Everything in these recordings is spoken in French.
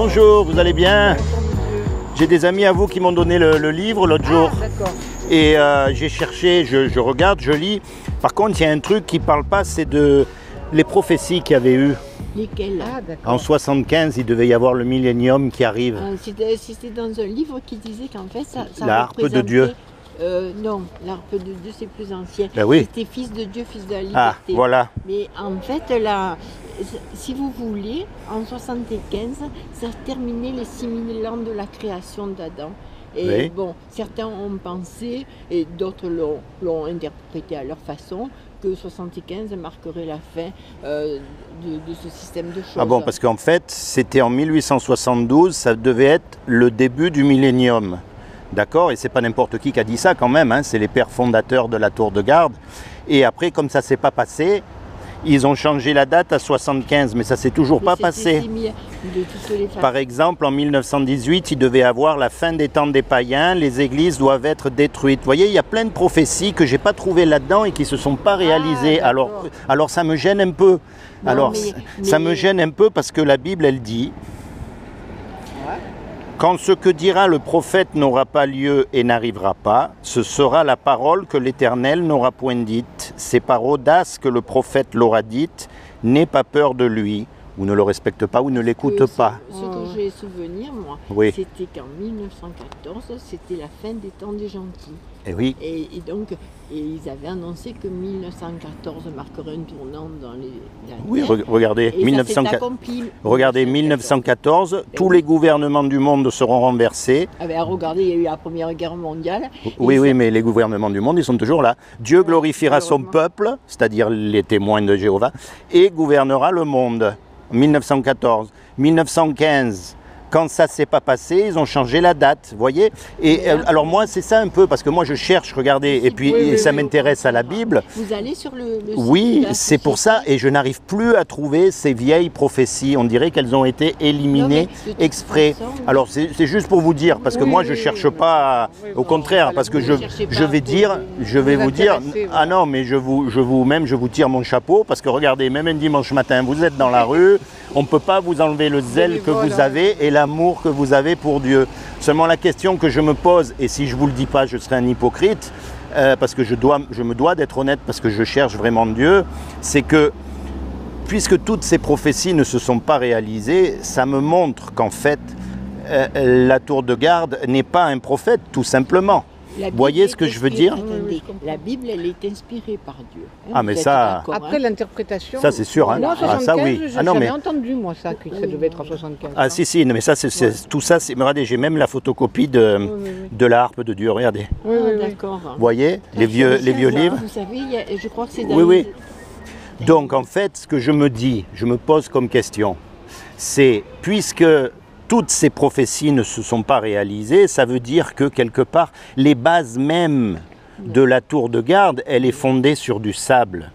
Bonjour, vous allez bien? J'ai des amis à vous qui m'ont donné le livre l'autre jour. Et j'ai cherché, je regarde, je lis. Par contre, il y a un truc qui ne parle pas, c'est de les prophéties qu'il y avait eu. Lesquelles? En 75, il devait y avoir le millénium qui arrive. C'était dans un livre qui disait qu'en fait, ça La harpe de Dieu. Non, l'harpe de Dieu, c'est plus ancien. Ben oui. C'était fils de Dieu, fils de la liberté. Ah, voilà. Mais en fait, là, si vous voulez, en 75, ça terminait les 6000 ans de la création d'Adam. Et oui. Bon, certains ont pensé, et d'autres l'ont interprété à leur façon, que 75 marquerait la fin de ce système de choses. Ah bon, parce qu'en fait, c'était en 1872, ça devait être le début du millénium. D'accord? Et c'est pas n'importe qui a dit ça quand même, hein, c'est les pères fondateurs de la tour de garde. Et après, comme ça s'est pas passé, ils ont changé la date à 75, mais ça s'est toujours pas passé. Par exemple, en 1918, il devait avoir la fin des temps des païens, les églises doivent être détruites. Vous voyez, il y a plein de prophéties que j'ai pas trouvées là-dedans et qui se sont pas réalisées. Alors ça me gêne un peu. Non, ça me gêne un peu parce que la Bible, elle dit... Quand ce que dira le prophète n'aura pas lieu et n'arrivera pas, ce sera la parole que l'Éternel n'aura point dite. C'est par audace que le prophète l'aura dite. N'aie pas peur de lui, ou ne le respecte pas, ou ne l'écoute pas. Ce que j'ai souvenir, moi, c'était qu'en 1914, c'était la fin des temps des gentils. Et oui. Et donc, ils avaient annoncé que 1914 marquerait un tournant dans les... Oui, regardez, regardez 1914, tous les gouvernements du monde seront renversés. Ah ben, regardez, il y a eu la Première Guerre mondiale. Oui, mais les gouvernements du monde, ils sont toujours là. Dieu glorifiera son peuple, c'est-à-dire les témoins de Jéhovah, et gouvernera le monde. 1914, 1915... Quand ça ne s'est pas passé, ils ont changé la date, vous voyez. Et alors moi, c'est ça un peu, parce que moi je cherche, regardez, et puis ça m'intéresse à la Bible. Vous allez sur le site. Oui, c'est pour ça, et je n'arrive plus à trouver ces vieilles prophéties. On dirait qu'elles ont été éliminées exprès. Alors c'est juste pour vous dire, parce que moi je ne cherche pas, au contraire, parce que je vais vous dire, ah non, mais je vous tire mon chapeau, parce que regardez, même un dimanche matin, vous êtes dans la rue, on ne peut pas vous enlever le zèle que vous avez et l'amour que vous avez pour Dieu. Seulement la question que je me pose, et si je ne vous le dis pas, je serai un hypocrite, parce que je me dois d'être honnête, parce que je cherche vraiment Dieu, c'est que, puisque toutes ces prophéties ne se sont pas réalisées, ça me montre qu'en fait, la tour de garde n'est pas un prophète, tout simplement. Vous voyez ce que je veux dire? La Bible, elle est inspirée par Dieu. Ah, mais ça... Après l'interprétation... Ça, c'est sûr. Hein. Moi, 75, ça, oui. j'avais entendu, moi, ça, que ça devait être en 75. Ah, si, mais ça, tout ça, regardez, j'ai même la photocopie de la harpe de Dieu, regardez. Oui, d'accord. Vous voyez, les vieux livres? Vous savez, je crois que c'est dans Oui. Donc, en fait, ce que je me pose comme question, c'est, puisque... toutes ces prophéties ne se sont pas réalisées, ça veut dire que quelque part, les bases même de la tour de garde, elle est fondée sur du sable.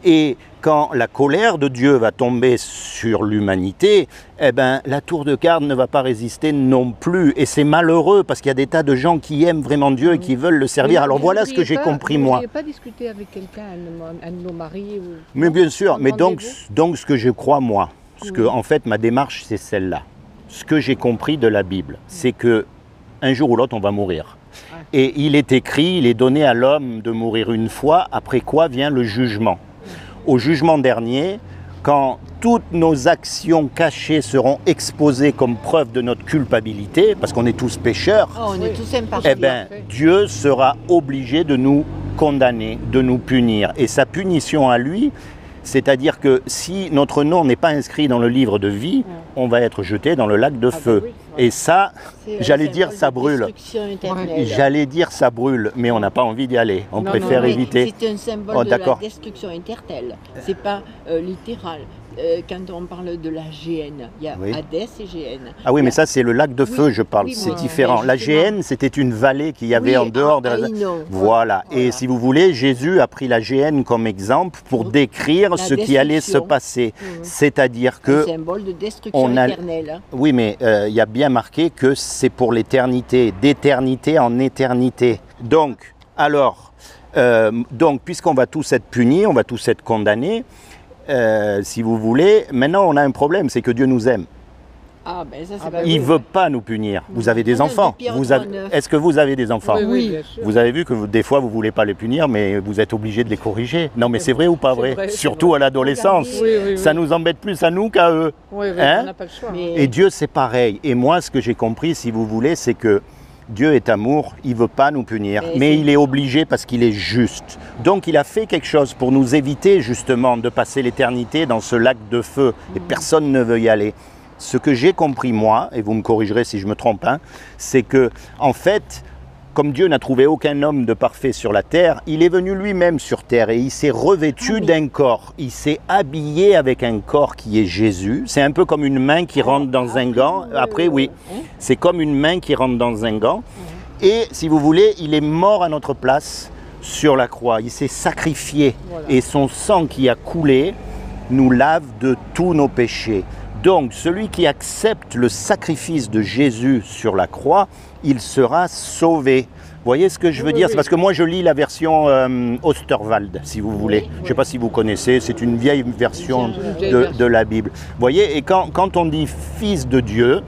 Et quand la colère de Dieu va tomber sur l'humanité, eh ben, la tour de garde ne va pas résister non plus. Et c'est malheureux parce qu'il y a des tas de gens qui aiment vraiment Dieu et qui veulent le servir. Alors voilà ce que j'ai compris moi. Vous n'avez pas discuté avec quelqu'un, un de nos maris Mais bien sûr, mais donc ce que je crois moi, en fait ma démarche c'est celle-là. Ce que j'ai compris de la Bible, c'est que un jour ou l'autre, on va mourir. Et il est écrit, il est donné à l'homme de mourir une fois, après quoi vient le jugement. Au jugement dernier, quand toutes nos actions cachées seront exposées comme preuve de notre culpabilité, parce qu'on est tous pécheurs, on est tous imparfaits. Eh bien, Dieu sera obligé de nous condamner, de nous punir. Et sa punition à lui, c'est-à-dire que si notre nom n'est pas inscrit dans le livre de vie, on va être jeté dans le lac de feu. Et ça, j'allais dire ça brûle. J'allais dire ça brûle, mais on n'a pas envie d'y aller. On préfère éviter. C'est un symbole de la destruction éternelle. C'est pas littéral. Quand on parle de la GN, il y a Hadès et GN. Ah oui, mais ça c'est le lac de feu, je parle, c'est différent. La GN, c'était une vallée qu'il y avait en dehors de la... Voilà, et si vous voulez, Jésus a pris la GN comme exemple pour décrire ce qui allait se passer. C'est-à-dire que... Un symbole de destruction éternelle. Oui, mais il y a bien marqué que c'est pour l'éternité, d'éternité en éternité. Donc, puisqu'on va tous être punis, on va tous être condamnés, si vous voulez, maintenant on a un problème, c'est que Dieu nous aime. Ah, ben ça, c'est Ah, pas bah, Il ne oui. veut pas nous punir. Vous avez des Ah, enfants. depuis Pierre Vous avez... 39. Est-ce que vous avez des enfants? Oui, bien sûr. Vous avez vu que des fois, vous ne voulez pas les punir, mais vous êtes obligé de les corriger. Non, mais c'est vrai ou pas C'est vrai, vrai, c'est surtout vrai. à l'adolescence. Regardez. Oui, oui, oui. Ça nous embête plus à nous qu'à eux. Oui, oui, Hein? on n'a pas le choix. Mais- Et Dieu, c'est pareil. Et moi, ce que j'ai compris, si vous voulez, c'est que Dieu est amour, il ne veut pas nous punir, mais il est obligé parce qu'il est juste. Donc il a fait quelque chose pour nous éviter justement de passer l'éternité dans ce lac de feu. Et personne ne veut y aller. Ce que j'ai compris moi, et vous me corrigerez si je me trompe, hein, c'est que en fait, comme Dieu n'a trouvé aucun homme de parfait sur la terre, il est venu lui-même sur terre et il s'est revêtu d'un corps. Il s'est habillé avec un corps qui est Jésus. C'est un peu comme une main qui rentre dans un gant. Après, oui, c'est comme une main qui rentre dans un gant. Et si vous voulez, il est mort à notre place sur la croix. Il s'est sacrifié. Voilà. Et son sang qui a coulé nous lave de tous nos péchés. Donc, celui qui accepte le sacrifice de Jésus sur la croix, il sera sauvé. Vous voyez ce que je veux dire? C'est parce que moi, je lis la version Osterwald, si vous voulez. Je ne sais pas si vous connaissez, c'est une vieille version de la Bible. Vous voyez, et quand on dit fils de Dieu,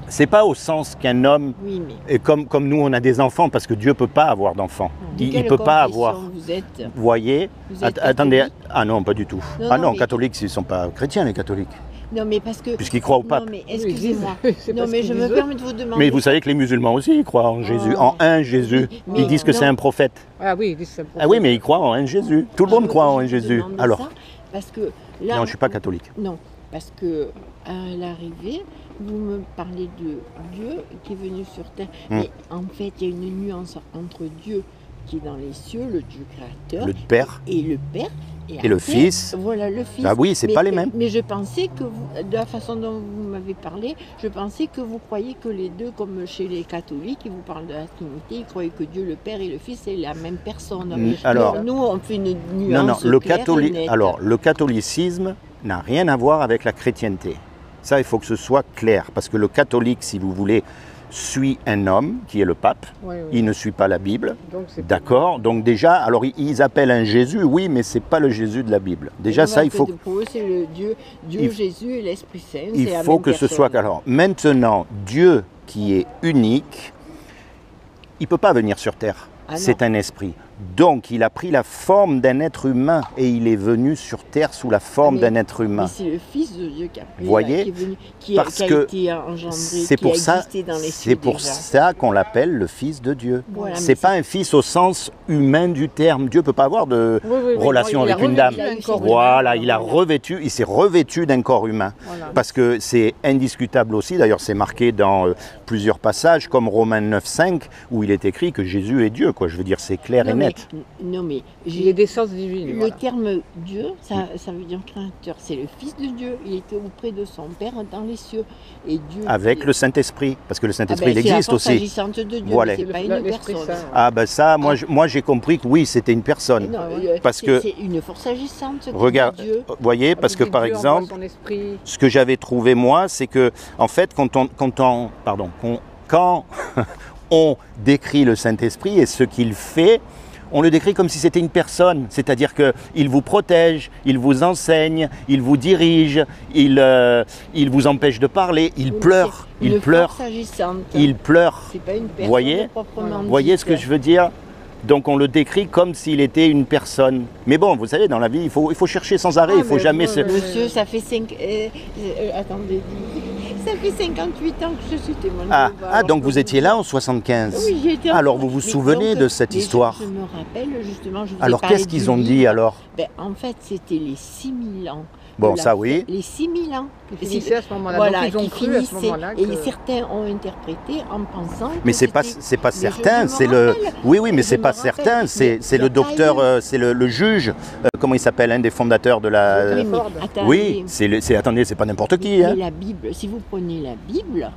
c'est pas au sens qu'un homme, Oui, mais et comme nous, on a des enfants, parce que Dieu ne peut pas avoir d'enfants. de Il quelle ne peut pas confession avoir. Vous êtes Vous voyez? Vous êtes Attendez, catholique? ah non, pas du tout. Non, Ah non, non, mais- catholiques, ils ne sont pas chrétiens, les catholiques. Non, mais parce que. Puisqu'ils croient au pape. Non, mais Oui, ils disent- excusez-moi. c'est Non, parce mais qu'ils je me disent eux. permets de vous demander. Mais vous savez que les musulmans aussi, ils croient en Jésus, en un Jésus. Oui, mais Ils disent que c'est non. un prophète. Ah oui, ils disent ça. Ah oui, mais ils croient en un Jésus. Tout le monde croit en un Jésus. demande Alors, ça parce que là, non, je ne suis pas catholique. Non, parce que à l'arrivée, vous me parlez de Dieu qui est venu sur terre. Mais en fait, il y a une nuance entre Dieu qui est dans les cieux, le Dieu créateur, Le Père. et le Père. Et le après, Fils. Voilà, le Fils. Ah oui, c'est Mais- pas les mêmes. Mais je pensais que vous, de la façon dont vous m'avez parlé, je pensais que vous croyiez que les deux, comme chez les catholiques, ils vous parlent de la Trinité, ils croyaient que Dieu, le Père et le Fils, c'est la même personne. Alors- nous, on fait une nuance Non, non, le claire et nette. alors, le catholicisme n'a rien à voir avec la chrétienté. Ça, il faut que ce soit clair. Parce que le catholique, si vous voulez, suit un homme qui est le pape. Oui, oui. Il ne suit pas la Bible. Donc c'est D'accord? Donc déjà, alors ils appellent un Jésus, oui, mais c'est pas le Jésus de la Bible. Déjà, ça, il faut, Pour eux, c'est le Dieu, Il- Jésus et l'Esprit Saint. il c'est la faut même que ce personne. soit... Alors, maintenant, Dieu qui est unique, il ne peut pas venir sur terre. Ah non. C'est un esprit. Donc, il a pris la forme d'un être humain et il est venu sur terre sous la forme Ah, mais- d'un être humain. Mais c'est le Fils de Dieu qui a pris, Voyez, qui est venu, parce qui a que été engendré, C'est qui pour a ça, existé dans les cieux c'est pour déjà. ça qu'on l'appelle le Fils de Dieu. Voilà, C'est mais pas un fils au sens humain du terme. Dieu peut pas avoir de Oui, oui, oui. relation Non, il a avec une dame. revêtu un corps Voilà, humain. il s'est revêtu d'un corps humain. Voilà. Parce que c'est indiscutable aussi, d'ailleurs c'est marqué dans plusieurs passages, comme Romains 9,5, où il est écrit que Jésus est Dieu, quoi. Je veux dire, c'est clair et Non, mais, net. non, mais Il est d'essence divine. le voilà. terme Dieu, ça veut dire créateur. C'est le Fils de Dieu. Il était auprès de son Père dans les cieux. Et Dieu, Avec le Saint-Esprit, parce que le Ah Saint-Esprit, ben, il c'est la existe force aussi. agissante de Dieu, Voilà. mais c'est pas une L'Esprit personne. Saint. Ah ben ça, moi j'ai compris que oui, c'était une personne. Non, Parce c'est- que- c'est une force agissante de Regarde, Dieu. vous voyez, parce que Dieu par envoie exemple, son esprit. ce que j'avais trouvé moi, c'est que en fait, quand on décrit le Saint-Esprit et ce qu'il fait, on le décrit comme si c'était une personne, c'est-à-dire qu'il vous protège, il vous enseigne, il vous dirige, il vous empêche de parler, il Oui, pleure, c'est il une pleure, force agissante. il pleure. C'est pas une personne Voyez proprement Vous voyez dite. ce que je veux dire? Donc on le décrit comme s'il était une personne. Mais bon, vous savez, dans la vie, il faut chercher sans arrêt, il faut mais jamais ouais, se... ouais, Monsieur, ça fait attendez, ça fait 58 ans que je suis témoin de Ah, Jéhovah. ah, Alors, donc je vous peux étiez là en 75. Oui, j'ai été en- Alors vous vous Mais souvenez donc, de cette mais histoire? Je me rappelle justement, je vous ai Alors parlé qu'est-ce qu'ils du ont dit livre. alors? Ben, en fait, c'était les 6000 ans. Bon, de la ça fête. oui. Les 6000 ans. Qui finissait à ce moment-là. Voilà, Donc ils ont qui cru à ce finissaient. moment-là Et que... certains ont interprété en pensant. Mais que c'est pas c'était- pas Mais certain, je c'est me le rappelle. oui oui mais Je c'est me pas rappelle. certain, c'est Mais le il y a docteur pas eu- c'est le juge comment il s'appelle, un des fondateurs de la Oui, mais Ford. attendez. oui, attendez, c'est pas n'importe qui Mais hein. la Bible, si vous prenez la Bible,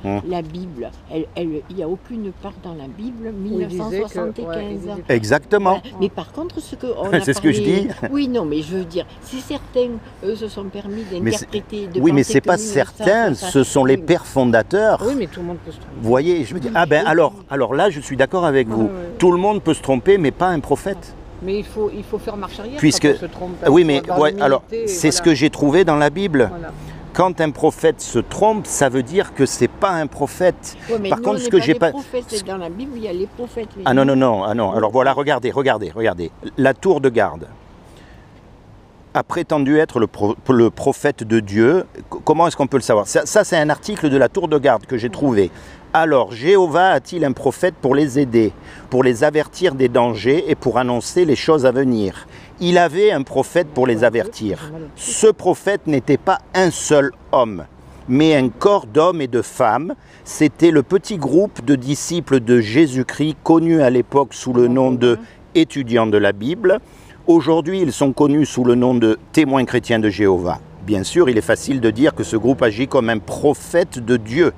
il n'y a aucune part dans la Bible Où il disait que- 1975. ouais, il disait- Exactement. Mais par contre, ce que on C'est a ce que je parlé- dis. Oui, non, mais je veux dire, si certains eux se sont permis Mais c'est- d'interpréter, de Oui, mais penser c'est que pas certain, ce sont les pères fondateurs. Oui, mais tout le monde peut se tromper. Vous voyez, je me dis ah ben alors là je suis d'accord avec vous. Ouais. Tout le monde peut se tromper mais pas un prophète. Mais il faut faire marche arrière Puisque- quand on se trompe. Oui, mais Faut avoir ouais, alors l'humilité, c'est ce voilà. que j'ai trouvé dans la Bible. Voilà. quand un prophète se trompe, ça veut dire que c'est pas un prophète. Ouais, mais Par nous, contre, on ce n'est que pas j'ai des pas... prophètes, c'est dans la Bible, il y a les prophètes. mais Ah non, nous- non, non, ah non. Alors voilà, regardez. La tour de garde a prétendu être le prophète de Dieu. Comment est-ce qu'on peut le savoir? Ça, c'est un article de la tour de garde que j'ai trouvé. Alors, Jéhovah a-t-il un prophète pour les aider, pour les avertir des dangers et pour annoncer les choses à venir? Il avait un prophète pour les avertir. Ce prophète n'était pas un seul homme, mais un corps d'hommes et de femmes. C'était le petit groupe de disciples de Jésus-Christ, connu à l'époque sous le nom de étudiants de la Bible. Aujourd'hui, ils sont connus sous le nom de témoins chrétiens de Jéhovah. Bien sûr, il est facile de dire que ce groupe agit comme un prophète de Dieu.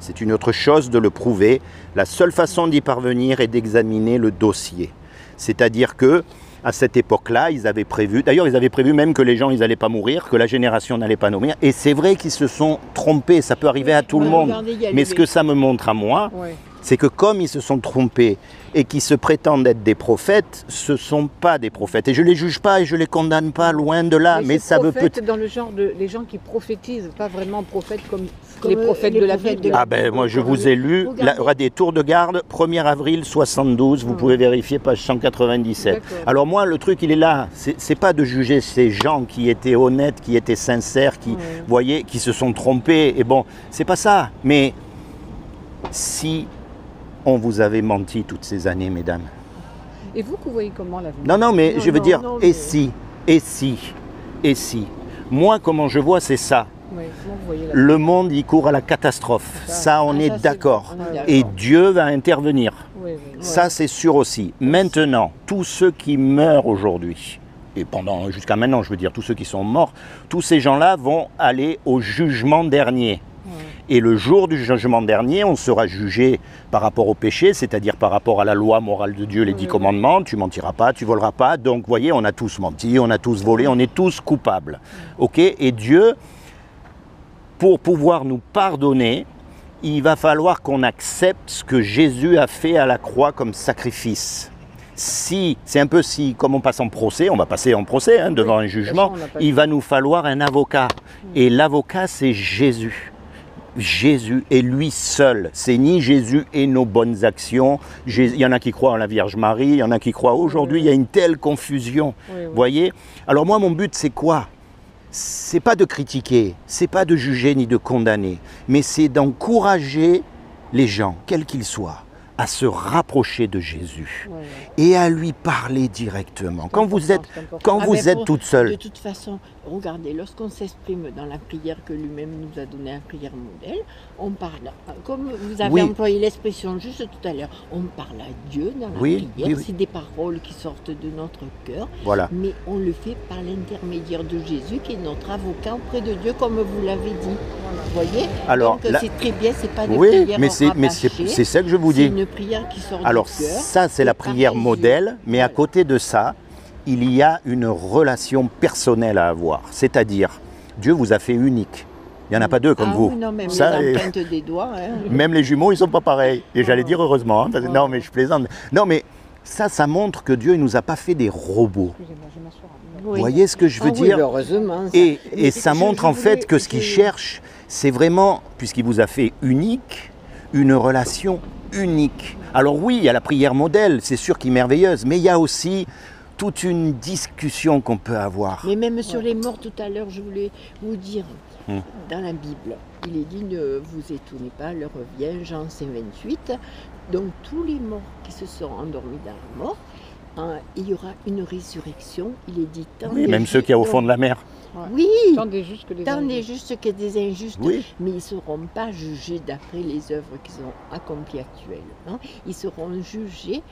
C'est une autre chose de le prouver. La seule façon d'y parvenir est d'examiner le dossier. C'est-à-dire que à cette époque-là, ils avaient prévu, d'ailleurs ils avaient prévu même que les gens ils n'allaient pas mourir, que la génération n'allait pas mourir. Et c'est vrai qu'ils se sont trompés, ça peut arriver à tout le monde. Regardez, il y a Mais le- ce que ça me montre à moi, Ouais. c'est que comme ils se sont trompés et qu'ils se prétendent être des prophètes, ce ne sont pas des prophètes. Et je ne les juge pas et je ne les condamne pas, loin de là. Mais c'est ça veut prophète peut-être... dans le genre de les gens qui prophétisent, pas vraiment prophètes comme Comme les prophètes les de la prophètes Bible. de la Ah ben moi je vous ai lu, regardez, tour de garde, 1er avril 72, vous pouvez vérifier page 197. D'accord. Alors moi le truc il est là, c'est pas de juger ces gens qui étaient honnêtes, qui étaient sincères, qui, voyez, qui se sont trompés, et bon, c'est pas ça. Mais si on vous avait menti toutes ces années, mesdames. Et vous voyez comment l'avenir? Non, non, mais Non, je veux non, dire, non, et mais- si, et si, et si. Moi, comment je vois, c'est ça. Oui, comment vous voyez l'avenir? Le monde, il court à la catastrophe. Ça, on Ah, est ça, c'est d'accord. bon, on est d'accord. Et Dieu va intervenir. Oui, oui. Ça, c'est sûr aussi. Maintenant, tous ceux qui meurent aujourd'hui, et jusqu'à maintenant, je veux dire, tous ceux qui sont morts, tous ces gens-là vont aller au jugement dernier. Et le jour du jugement dernier, on sera jugé par rapport au péché, c'est-à-dire par rapport à la loi morale de Dieu, les 10 commandements. Tu mentiras pas, tu voleras pas. Donc, vous voyez, on a tous menti, on a tous volé, on est tous coupables. Ok? Et Dieu, pour pouvoir nous pardonner, il va falloir qu'on accepte ce que Jésus a fait à la croix comme sacrifice. Si, c'est un peu si, comme on passe en procès, on va passer en procès devant un jugement, on n'a pas il va nous falloir un avocat. Et l'avocat, c'est Jésus. Jésus est lui seul. C'est ni Jésus et nos bonnes actions. Il y en a qui croient en la Vierge Marie, il y en a qui croient aujourd'hui, il y a une telle confusion. Oui, oui. Voyez? Alors moi, mon but, c'est quoi? C'est pas de critiquer, c'est pas de juger ni de condamner, mais c'est d'encourager les gens, quels qu'ils soient, à se rapprocher de Jésus Ouais, ouais. et à lui parler directement. Quand vous êtes, C'est important. quand Ah, vous mais êtes pour- toute seule, De toute façon, regardez, lorsqu'on s'exprime dans la prière que lui-même nous a donnée, la prière modèle, on parle, comme vous avez Oui. employé l'expression juste tout à l'heure, on parle à Dieu dans la Oui, prière, oui, oui. c'est des paroles qui sortent de notre cœur, voilà. mais on le fait par l'intermédiaire de Jésus qui est notre avocat auprès de Dieu, comme vous l'avez dit. Vous voyez? Alors, donc là- c'est très bien, c'est pas des Oui, prières mais c'est rabâchées, ça que je vous c'est dis. une prière qui sort Alors du cœur. ça, c'est la et par prière Jésus. modèle, mais à Voilà. côté de ça, il y a une relation personnelle à avoir. C'est-à-dire, Dieu vous a fait unique. Il n'y en a pas deux comme Ah vous. oui, non, même Ça, les empreintes des doigts. Hein. Même les jumeaux, ils sont pas pareils. Et j'allais dire heureusement, hein, parce que- Ouais. non mais je plaisante. Non mais ça montre que Dieu ne nous a pas fait des robots. Excusez-moi, je m'assois. Vous voyez ce que je veux Ah oui, dire? mais heureusement. ça. Et Mais ça je- montre je en fait voulais- que ce qu'il cherche, c'est vraiment, puisqu'il vous a fait unique, une relation unique. Alors oui, il y a la prière modèle, c'est sûr qu'il est merveilleuse, mais il y a aussi toute une discussion qu'on peut avoir. Mais même sur les morts tout à l'heure, je voulais vous dire, dans la Bible, il est dit ne vous étonnez pas, l'heure vient, Jean 5,28. Donc tous les morts qui se sont endormis dans la mort, il y aura une résurrection. Il est dit tant Oui, des même ceux qui sont au fond de la mer. Oui, Tant des justes que des tant des injustes. justes que des injustes, Oui. mais ils ne seront pas jugés d'après les œuvres qu'ils ont accomplies actuellement. Ils seront jugés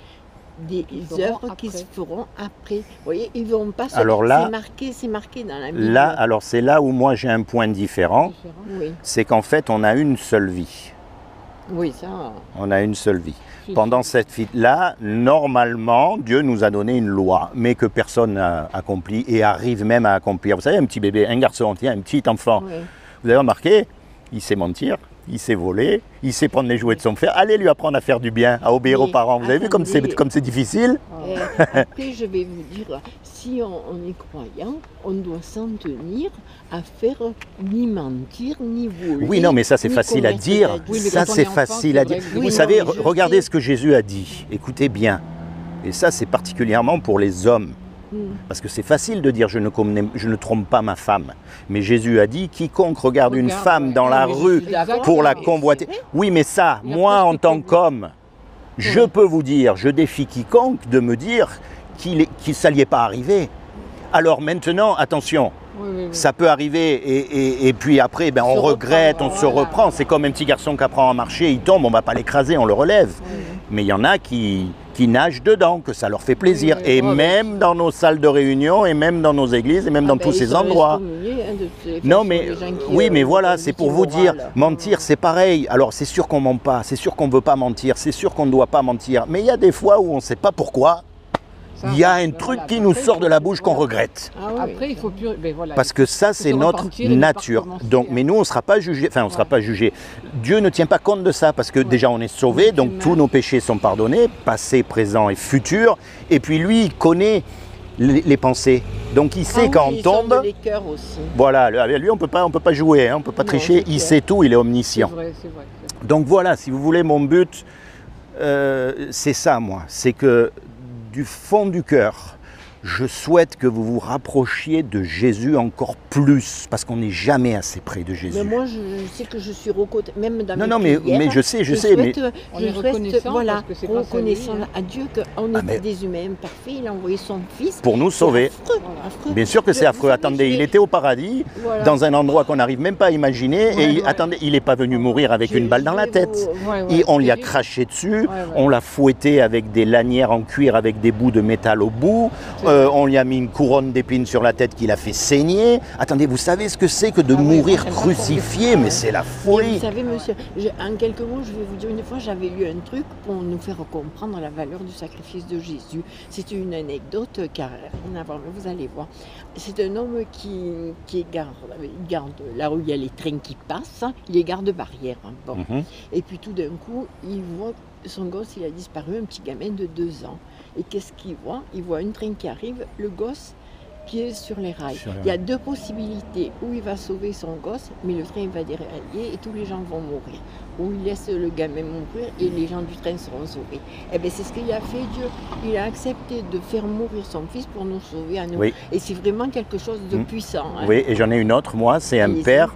des feront œuvres qui après. se feront après. Vous voyez, ils ne vont pas se... Alors là- c'est marqué dans la Bible. Là, alors c'est là où moi j'ai un point différent, Différent. Oui, c'est qu'en fait on a une seule vie. oui, ça... On a une seule vie. Si, Pendant cette vie-là, normalement, Dieu nous a donné une loi, mais que personne n'a accompli et arrive même à accomplir. Vous savez, un petit bébé, un garçon, tiens, un petit enfant, Oui. vous avez remarqué, il sait mentir, il sait voler, il sait prendre les jouets de son frère. Allez lui apprendre à faire du bien, à obéir aux parents. Vous avez vu comme c'est difficile? Après, je vais vous dire, si on est croyant, on doit s'en tenir à faire ni mentir, ni voler. Oui, non, mais ça c'est facile à dire. Oui, mais Ça quand on c'est est enfant, facile à dire. c'est vrai que- Vous Oui, savez, non, mais je regardez sais. ce que Jésus a dit. Écoutez bien. Et ça c'est particulièrement pour les hommes. Parce que c'est facile de dire je ne trompe pas ma femme. Mais Jésus a dit quiconque regarde une femme dans la rue pour la convoiter. Oui, mais ça, Il a moi en presque tant tout. qu'homme, je peux vous dire, je défie quiconque de me dire qu'il ça n'y est pas arrivé. Alors maintenant, attention, ça peut arriver et puis après, ben, on Se regrette, on reprend, se voilà. reprend. C'est comme un petit garçon qui apprend à marcher, il tombe, on ne va pas l'écraser, on le relève. Mais il y en a qui nagent dedans, que ça leur fait plaisir. Oui, oui. Et Oh, même dans nos salles de réunion, et même dans nos églises, et même dans tous ces endroits. Non, mais oui, mais voilà, c'est pour vous dire, mentir, c'est pareil. Alors, c'est sûr qu'on ment pas, c'est sûr qu'on veut pas mentir, c'est sûr qu'on ne doit pas mentir. Mais il y a des fois où on ne sait pas pourquoi. Il y a un truc qui nous sort de la bouche qu'on regrette. Après, il faut plus. Ben voilà, Parce que ça, c'est se notre repentir et ne pas nature. recommencer, Donc, mais nous, on ne sera pas jugé. Enfin, on ne sera pas jugé. Dieu ne tient pas compte de ça parce que déjà, on est sauvé. Donc, tous nos péchés sont pardonnés, passé, présent et futur. Et puis, lui, il connaît les pensées. Donc, il sait quand on tombe. Les cœurs aussi. Voilà, lui, on peut pas jouer, hein, on ne peut pas Non, tricher. c'est Il clair. sait tout, il est c'est omniscient. vrai, c'est vrai. Donc voilà, si vous voulez, mon but, c'est ça, moi. C'est que du fond du cœur, je souhaite que vous vous rapprochiez de Jésus encore plus, parce qu'on n'est jamais assez près de Jésus. Mais moi, je sais que je suis reconnue, même dans Non, mes non, mais prières, je sais, mais On est reconnaissant voilà, parce que c'est grâce à lui, reconnaissant hein. à Dieu qu'on Ah, était mais- des humains imparfaits, il a envoyé son Fils. pour nous C'est sauver. affreux, Voilà. affreux. Bien sûr que c'est Vous affreux. savez, Attendez, il j'ai- était au paradis, voilà. dans un endroit qu'on n'arrive même pas à imaginer, Ouais, et ouais. attendez, il n'est pas venu mourir avec Je- une balle dans je la vais tête. vous- Ouais, ouais, Et on lui a c'est- craché dessus, ouais. on l'a fouetté avec des lanières en cuir avec des bouts de métal au bout, on lui a mis une couronne d'épines sur la tête qui l'a fait saigner. Attendez, vous savez ce que c'est que de Ah oui, mourir moi, j'aime pas crucifié? trop. Mais c'est la Mais folie. vous savez, monsieur, en quelques mots, je vais vous dire, une fois, j'avais lu un truc pour nous faire comprendre la valeur du sacrifice de Jésus. C'est une anecdote qui n'a rien à voir, mais vous allez voir. C'est un homme qui garde là où il y a les trains qui passent, il est garde-barrière. Hein, bon. Mhm. Et puis tout d'un coup, il voit son gosse, il a disparu, un petit gamin de 2 ans. Et qu'est-ce qu'il voit? Il voit un train qui arrive, le gosse qui est sur les rails. Sur les Il y a 2 possibilités. Où il va sauver son gosse, mais le train va dérailler et tous les gens vont mourir. Ou il laisse le gamin mourir et les gens du train seront sauvés. Eh bien, c'est ce qu'il a fait, Dieu. Il a accepté de faire mourir son fils pour nous sauver à nous. Oui. Et c'est vraiment quelque chose de Mm. puissant. Hein. Oui, et j'en ai une autre, moi, c'est un Allez-y. père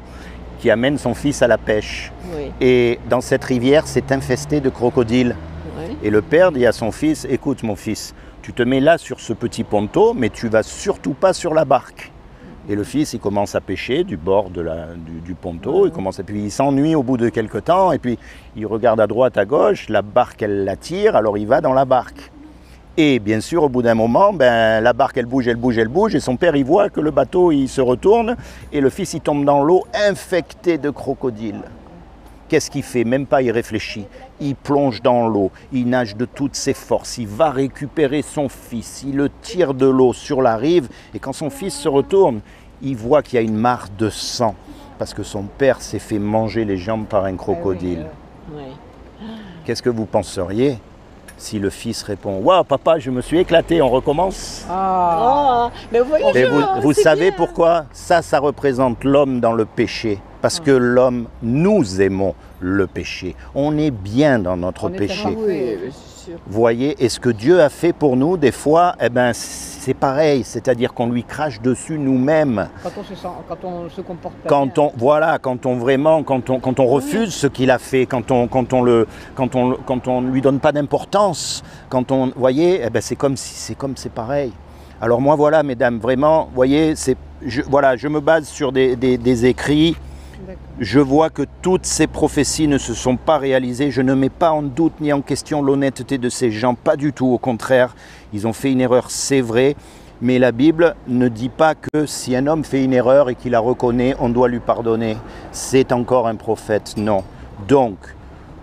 qui amène son fils à la pêche. Oui. Et dans cette rivière, c'est infesté de crocodiles. Ouais. Et le père dit à son fils, écoute mon fils, tu te mets là sur ce petit ponton, mais tu vas surtout pas sur la barque. Et le fils, il commence à pêcher du bord du ponton, puis il s'ennuie au bout de quelques temps, et puis il regarde à droite, à gauche, la barque, elle l'attire, alors il va dans la barque. Et bien sûr, au bout d'un moment, la barque, elle bouge, et son père, il voit que le bateau, il se retourne, et le fils, il tombe dans l'eau, infecté de crocodiles. Qu'est-ce qu'il fait? Même pas, il réfléchit. Il plonge dans l'eau, il nage de toutes ses forces, il va récupérer son fils, il le tire de l'eau sur la rive, et quand son fils se retourne, il voit qu'il y a une mare de sang, parce que son père s'est fait manger les jambes par un crocodile. Ouais. Qu'est-ce que vous penseriez si le fils répond « Waouh, papa, je me suis éclaté, on recommence ?» Ah, Mais vous voyez, Et vous c'est savez bien. pourquoi? Ça représente l'homme dans le péché. Parce que l'homme, nous aimons le péché. On est bien dans notre On est péché. tellement- Oui, c'est sûr. Vous voyez, et ce que Dieu a fait pour nous, des fois, eh ben, c'est pareil. C'est-à-dire qu'on lui crache dessus nous-mêmes. quand on se comporte pas bien. Quand on refuse ce qu'il a fait, quand on lui donne pas d'importance, vous voyez, eh ben, c'est pareil. Alors moi, voilà, mesdames, vraiment, vous voyez, je me base sur des écrits. D'accord. Je vois que toutes ces prophéties ne se sont pas réalisées. Je ne mets pas en doute ni en question l'honnêteté de ces gens, pas du tout. Au contraire, ils ont fait une erreur, c'est vrai. Mais la Bible ne dit pas que si un homme fait une erreur et qu'il la reconnaît, on doit lui pardonner. C'est encore un prophète, non. Donc,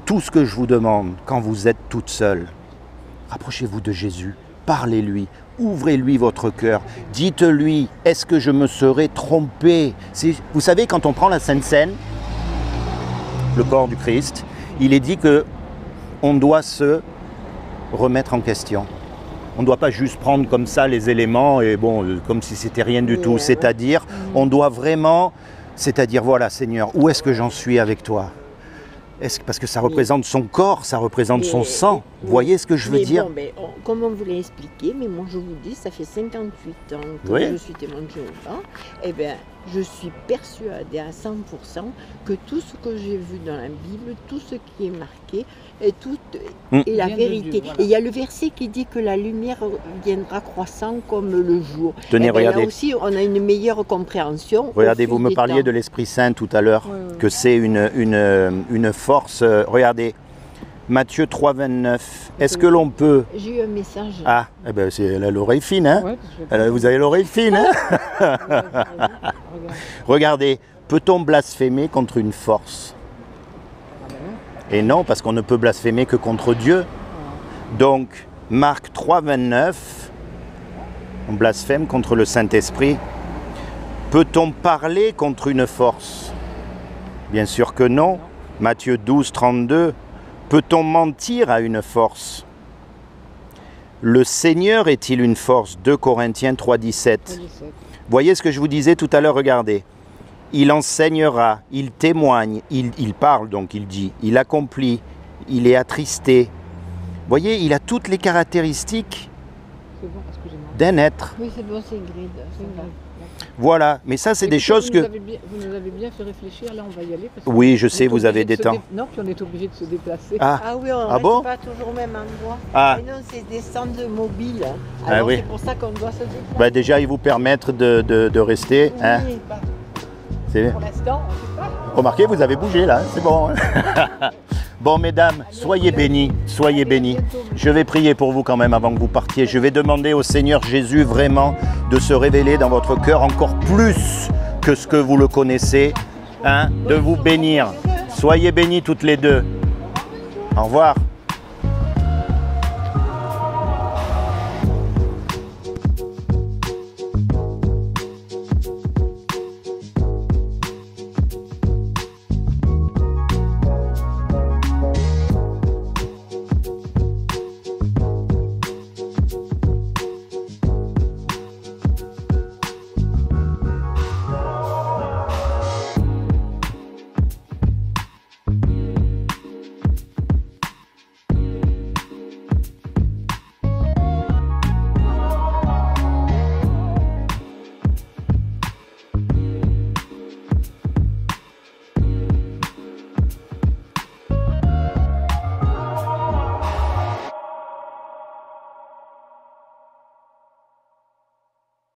tout ce que je vous demande, quand vous êtes toute seule, rapprochez-vous de Jésus, parlez-lui. Ouvrez-lui votre cœur. Dites-lui, est-ce que je me serais trompé? Vous savez, quand on prend la Sainte Seine, le corps du Christ, il est dit que on doit se remettre en question. On ne doit pas juste prendre comme ça les éléments et bon, comme si c'était rien du tout. C'est-à-dire, on doit vraiment, c'est-à-dire, voilà Seigneur, où est-ce que j'en suis avec toi? Parce que ça représente son corps, ça représente son sang. Vous voyez ce que je veux dire? Bon, comme on vous l'a expliqué, mais moi je vous dis, ça fait 58 ans que je suis témoin de Jéhovah, et bien je suis persuadée à 100% que tout ce que j'ai vu dans la Bible, tout ce qui est marqué, est la vérité. Dieu, voilà. Et il y a le verset qui dit que la lumière viendra croissant comme le jour. Tenez, regardez. Là aussi, on a une meilleure compréhension. Regardez, vous me parliez de l'Esprit Saint tout à l'heure, que c'est une force. Regardez, Matthieu 3, 29. Est-ce que l'on peut... J'ai eu un message. Ah, eh ben, elle a l'oreille fine, hein? Vous avez l'oreille fine, hein? Regardez, peut-on blasphémer contre une force? Et non, parce qu'on ne peut blasphémer que contre Dieu. Donc, Marc 3, 29, on blasphème contre le Saint-Esprit. Peut-on parler contre une force? Bien sûr que non. Matthieu 12, 32. Peut-on mentir à une force? Le Seigneur est-il une force? 2 Corinthiens 3, 17. Voyez ce que je vous disais tout à l'heure, regardez. Il enseignera, il témoigne, il parle donc, il dit, il accomplit, il est attristé. Voyez, il a toutes les caractéristiques d'un être. Oui, c'est bon, c'est Ingrid. Voilà, mais ça c'est des choses que... Vous nous avez bien fait réfléchir, là on va y aller. Parce oui, je sais, vous avez des temps. Non, puis on est obligé de se déplacer. Ah oui, on ne reste bon pas toujours au même endroit. Ah. Mais non, c'est des centres mobiles. Ah Alors oui. c'est pour ça qu'on doit se déplacer. Bah, déjà, ils vous permettent de rester. Oui, Hein. Pour l'instant, on ne sait pas. Remarquez, vous avez bougé là, c'est bon. Hein. Bon, mesdames, soyez bénies, soyez bénies. Je vais prier pour vous quand même avant que vous partiez. Je vais demander au Seigneur Jésus vraiment de se révéler dans votre cœur encore plus que ce que vous le connaissez, hein, de vous bénir. Soyez bénies toutes les deux. Au revoir.